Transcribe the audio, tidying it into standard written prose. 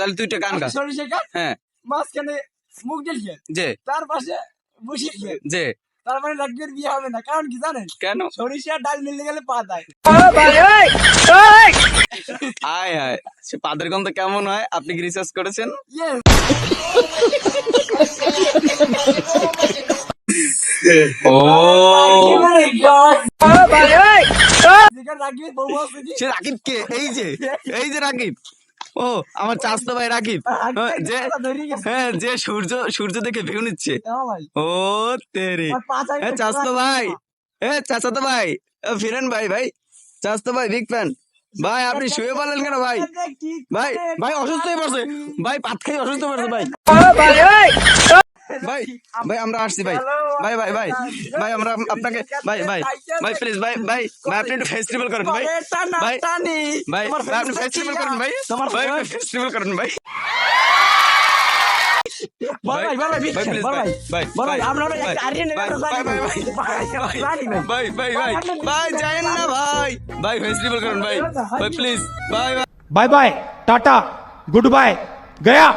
তাহলে তুই একটা গান গা। সরিষা গাছ হ্যাঁ মাঝখানে মুখ ঢেলিয়ে যে তার পাশে বসিয়ে যে তারপরে রাগবির বিয়ে হবে না, কারণ কি জানেন? কেন? সরিষা ডাল মিলতে গেলে পা দেয়। আয় আয়, সে পাদের গন্ধ কেমন হয় আপনি কি রিসার্চ করেছেন? Yes. ও যেখানে রাগবির বউ আছে কি? সে রাকিব কে? এই যে রাকিব। ও আমার চাচতো ভাই রাকিব, যে হ্যাঁ যে সূর্য দেখে ভিউ নিচ্ছে। হ্যাঁ ভাই। ও তেরে আর পা চাই হ্যাঁ চাচতো ভাই, চাচাতো ভাই, ফিরেন ভাই, চাচতো ভাই বিগ ফ্যান ভাই। আপনি শুয়ে পড়লেন কেন ভাই? ভাই অসুস্থ হয়ে পড়ছে ভাই, পাত খাই অসুস্থ হয়ে পড়ছে ভাই। ভাই আমরা আসছি ভাই, আমরা আপনাকে ভাই প্লিজ ভাই আপনি একটু ফেস্টিভ্যাল করেন ভাই, আপনি ফেস্টিভ্যাল করেন ভাই, ফেস্টিভ্যাল করেন ভাই। যায়েন না ভাই, ফেস্টিভ্যাল করেন ভাই, প্লিজ ভাই। Bye bye tata good bye गया